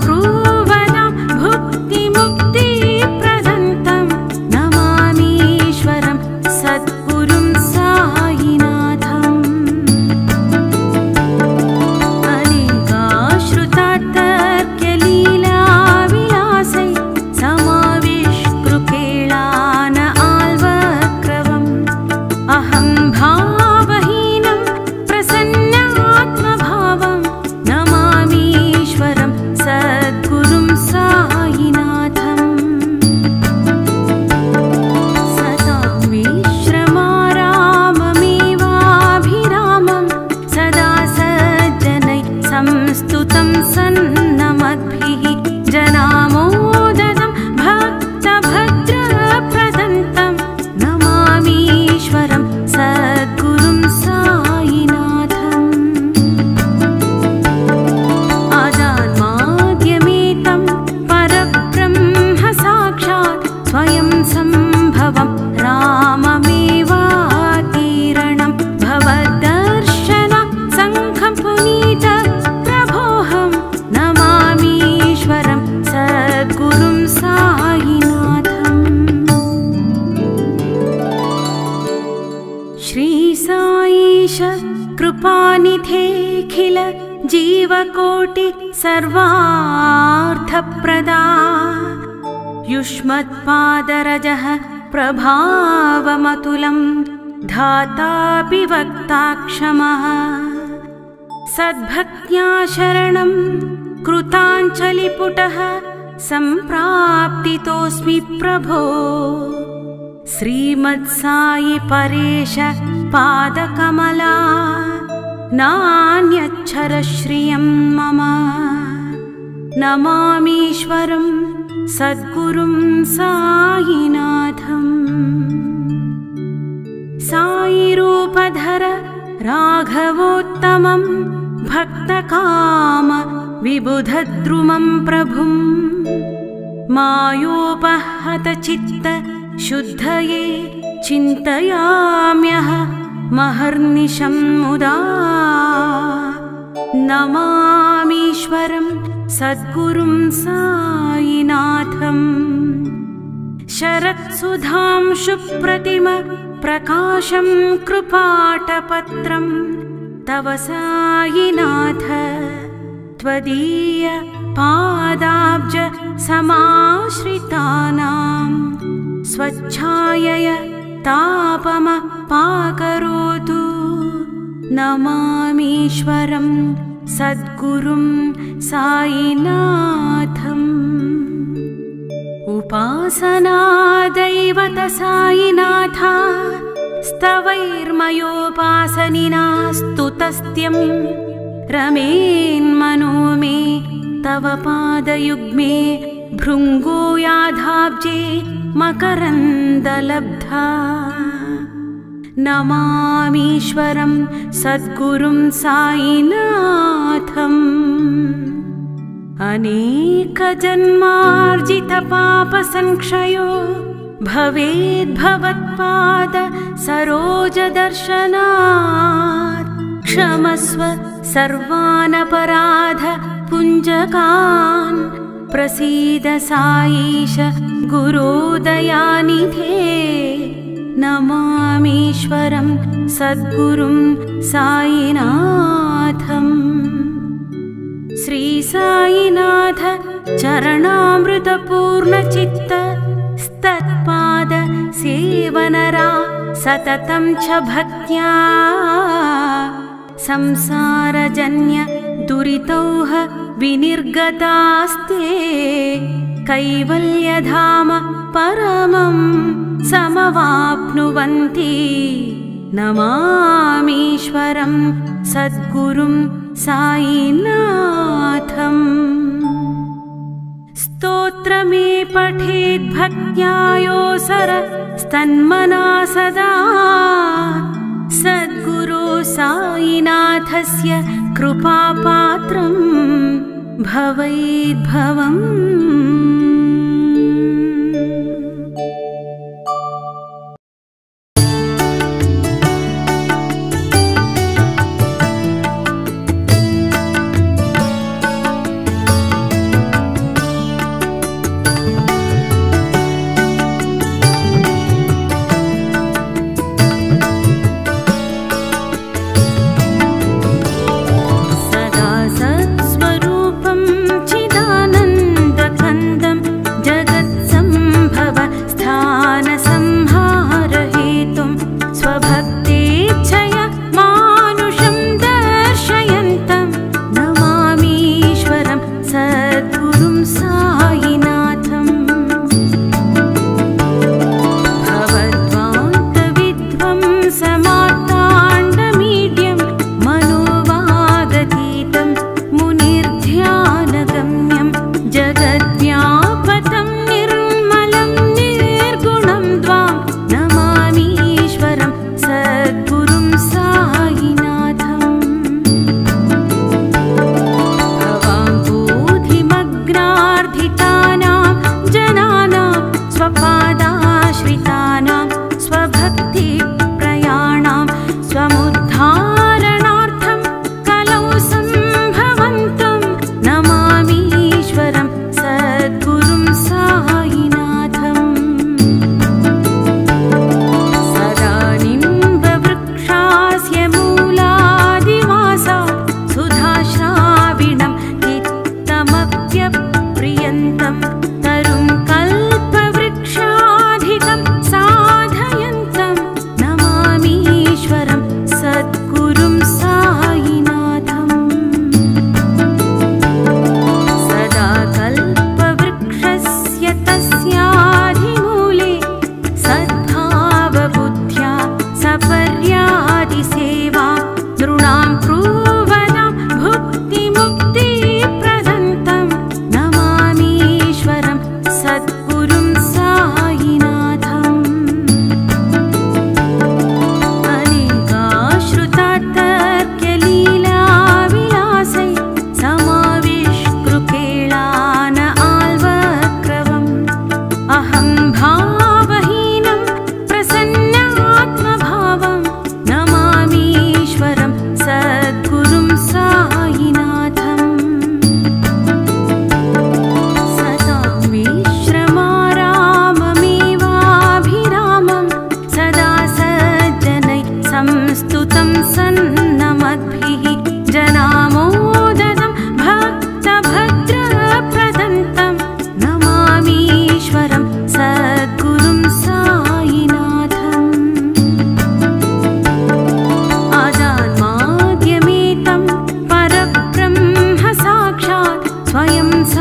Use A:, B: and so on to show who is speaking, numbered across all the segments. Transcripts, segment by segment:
A: प्रूवदां भुक्तिमुक्तिप्रदन्तं नमामीश्वरं सद्गुरुं सायिनाथम्। अनेकाश्रुतात्तर्क्यलीलाविलासै समाविष्कृकेलान आल्वक्रवम् अहं भावहीनं प्रसन्नात्मभावं नमामीश्वरं सद्गुरुं सायिनाथम्। सदा विश्रमाराममेवाभिरामं सदा सज्जनैः संस्तुतं सन्नमद्भिः जनामोदनं भक्तभद्रप्रदन्तं नमामीश्वरं सद्गुरुं सायिनाथम्। आजान्माद्यमेतं परब्रह्म साक्षात् स्वयं सम्भवं राममेवातीरणं भवद्दर्शन सङ्घं पुनीत प्रभोऽहं नमामीश्वरं सद्गुरुं सायिनाथम्। श्री साईश कृपानिधेऽखिल जीवकोटि सर्वार्थप्रदा युष्मत्पादरजः प्रभावमतुलं धातापि वक्ता क्षमः सद्भक्त्या शरणं कृताञ्जलिपुटः सम्प्राप्तितोऽस्मि प्रभो। श्रीमत्सायि परेश पादकमला नान्यच्छर श्रियं मम नमामीश्वरं सद्गुरुं सायिनाथम्। सायिरूपधर राघवोत्तमं भक्तकाम विबुधद्रुमं प्रभुं मायोपहतचित्त शुद्धये चिन्तयाम्यह महर्निशं मुदा नमामीश्वरं सद्गुरुं सायिनाथम्। शरत्सुधां शुप्रतिम प्रकाशं कृपाटपत्रं तव सायिनाथ त्वदीय पादाब्ज समाश्रितानां स्वच्छायय तापमपाकरोतु नमामीश्वरं सद्गुरुं सायिनाथम्। उपासना दैवत सायिनाथ स्तवैर्मयोपासनिना स्तुतस्त्यं रमेन्मनो मे तव पादयुग्मे भृङ्गो याधाब्जे मकरन्दलब्धा नमामीश्वरं सद्गुरुं सायिनाथम्। अनेकजन्मार्जितपापसंक्षयो भवेद्भवत्पाद सरोजदर्शनात् क्षमस्व सर्वानपराध पुञ्जकान् प्रसीद साईश गुरोदयानिधे नमामीश्वरं सद्गुरुं सायिनाथम्। श्री सायिनाथ चरणामृतपूर्णचित्त स्तत्पाद सेवनरा सततं च भक्त्या संसारजन्य दुरितौह विनिर्गतास्ते कैवल्यधाम परमं समवाप्नुवन्ति नमामीश्वरं सद्गुरुं सायिनाथम्। स्तोत्रमे पठेद्भक्त्यायोसर स्तन्मना सदा सद्गुरो सायिनाथस्य कृपापात्रं भवेद्भवम्।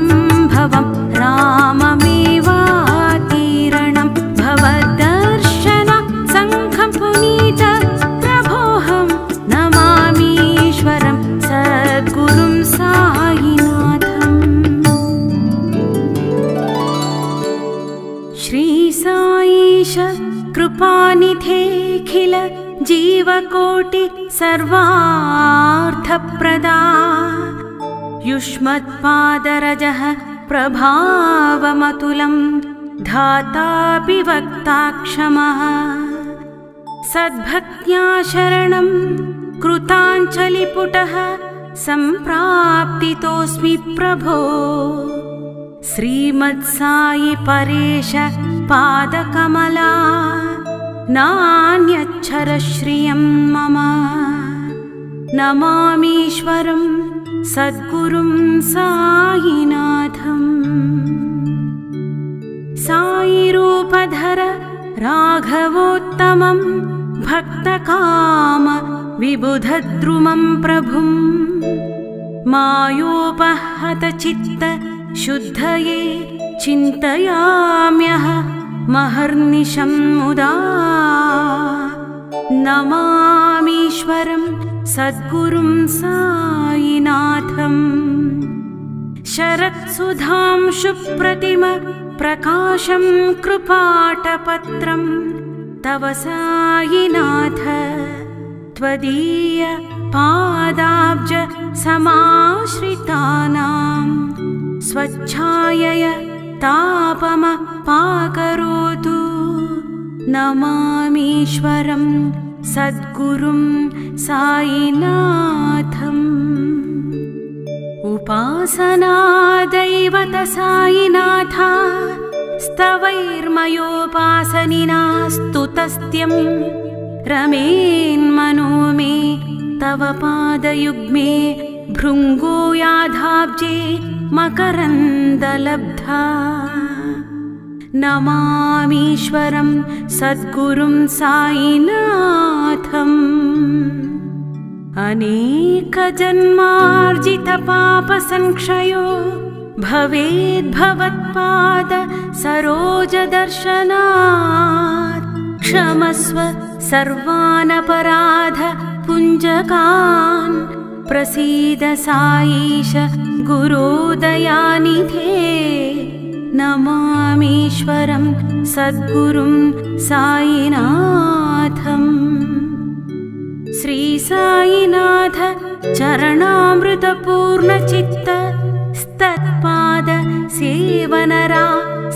A: सम्भवं राममेवातीरणं भवद्दर्शन सङ्घं पुनीत प्रभोऽहं नमामीश्वरं सद्गुरुं साईनाथम्। श्री साईश कृपानिधेऽखिल जीवकोटि सर्वार्थप्रदा युष्मत्पादरजः प्रभावमतुलं धातापि वक्ताक्षमः सद्भक्त्या शरणं कृताञ्जलिपुटः सम्प्राप्तितोऽस्मि प्रभो। श्रीमत्साई परेश पादकमला नान्यच्छरश्रियं मम नमामीश्वरं सद्गुरुं साईनाथम्। साईरूपधर राघवोत्तमं भक्तकाम विबुधद्रुमं प्रभुं मायोपहतचित्त शुद्धये चिन्तयाम्यह महर्निशं मुदा नमामीश्वरं सद्गुरुं साईनाथम्। शरत्सुधांशुप्रतिम प्रकाशं कृपाटपत्रं तव साईनाथ त्वदीय पादाब्ज समाश्रितानां स्वच्छायय तापमपाकरोतु नमामीश्वरं सद्गुरुं साईनाथम्। उपासना दैवत साईनाथा स्तवैर्मयोपासनिना स्तुतस्त्यं रमेन्मनो मे तव पादयुग्मे भृङ्गो याधाब्जे मकरन्दलब्धा नमामीश्वरं सद्गुरुं साईनाथम्। अनेकजन्मार्जितपापसंक्षयो भवेद्भवत्पाद सरोजदर्शनात् क्षमस्व सर्वानपराध पुञ्जकान् प्रसीद साईश गुरो दयानिधे नमामीश्वरं सद्गुरुं साईनाथम्। श्री साईनाथ चरणामृतपूर्णचित्त स्तत्पाद सेवनरा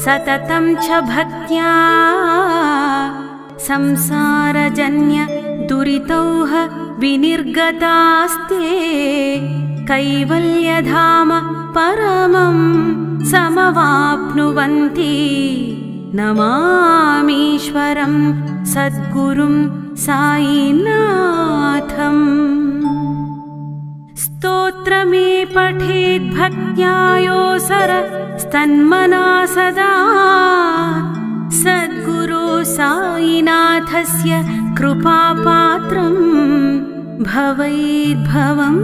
A: सततं च भक्त्या संसारजन्य दुरितौह विनिर्गतास्ते कैवल्यधाम परमं समवाप्नुवन्ति नमामीश्वरं सद्गुरुं साईनाथम्। स्तोत्रमे पठेद्भक्त्या योऽसर स्तन्मना सदा सद्गुरो साईनाथस्य कृपापात्रं भवेद्भवम्।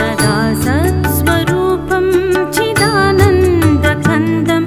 A: सदा सत्स्वरूपं चिदानन्दकन्दं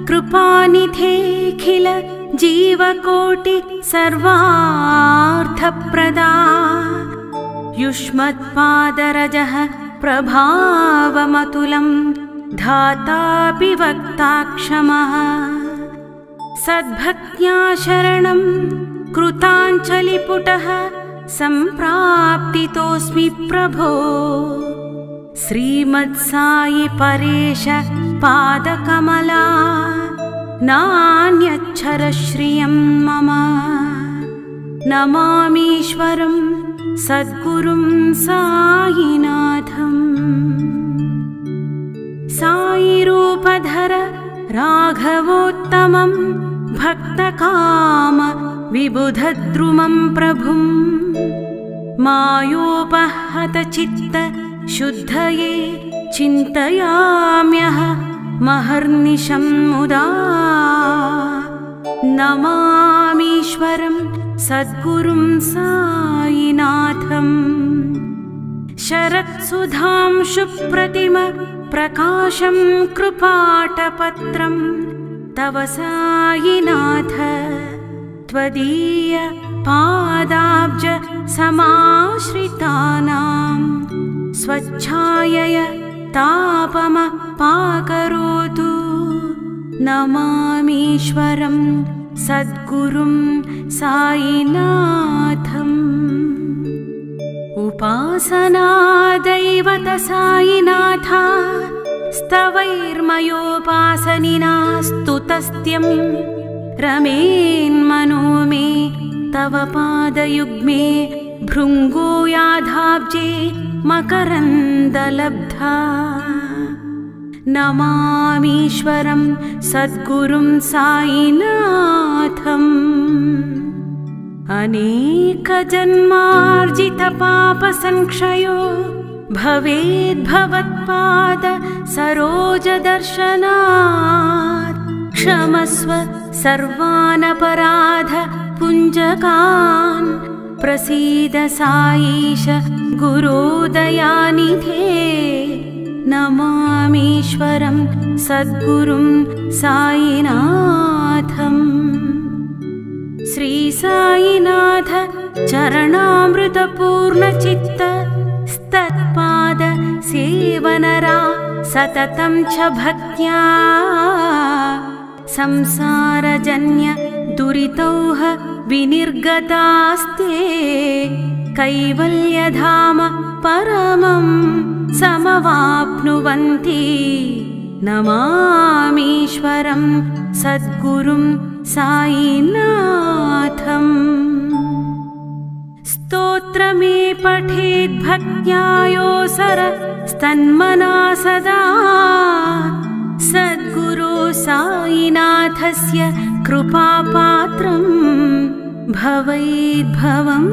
A: कृपानिधेऽखिल जीवकोटि सर्वार्थप्रदा युष्मत्पादरजः प्रभावमतुलं धातापि वक्ता क्षमः सद्भक्त्या शरणं कृताञ्जलिपुटः सम्प्राप्तितोऽस्मि प्रभो श्रीमत्सायि परेश पादकमला नान्यच्छरश्रियं मम नमामीश्वरं सद्गुरुं सायिनाथम् सायिरूपधर राघवोत्तमं भक्तकाम विबुधद्रुमं प्रभुं मायोपहतचित्त शुद्धये चिन्तयाम्यह महर्निशं मुदा नमामीश्वरं सद्गुरुं सायिनाथम् शरत्सुधांशुप्रतिम प्रकाशं कृपाटपत्रं तव सायिनाथ त्वदीय पादाब्ज समाश्रितानां स्वच्छायय तापमपाकरोतु नमामीश्वरं सद्गुरुं सायिनाथम् उपासना दैवत सायिनाथ स्तवैर्मयोपासनिना स्तुतस्त्यं रमेन्मनो मे तव पादयुग्मे भृङ्गो याधाब्जे मकरन्दलब्धा नमामीश्वरं सद्गुरुं सायिनाथम् अनेकजन्मार्जितपापसंक्षयो भवेद्भवत्पाद सरोजदर्शनात् क्षमस्व सर्वानपराध पुञ्जकान् प्रसीद साईश गुरो दयानिधे नमामीश्वरं सद्गुरुं सायिनाथम् श्री सायिनाथ चरणामृतपूर्णचित्त स्तत्पाद सेवनरा सततं च भक्त्या संसारजन्य दुरितौह विनिर्गतास्ते कैवल्यधाम परमं समवाप्नुवन्ति नमामीश्वरं सद्गुरुं सायिनाथम् स्तोत्रमे पठेद्भक्त्या योऽसर स्तन्मना सदा सद्गुरो सायिनाथस्य कृपापात्रं भवेद्भवम्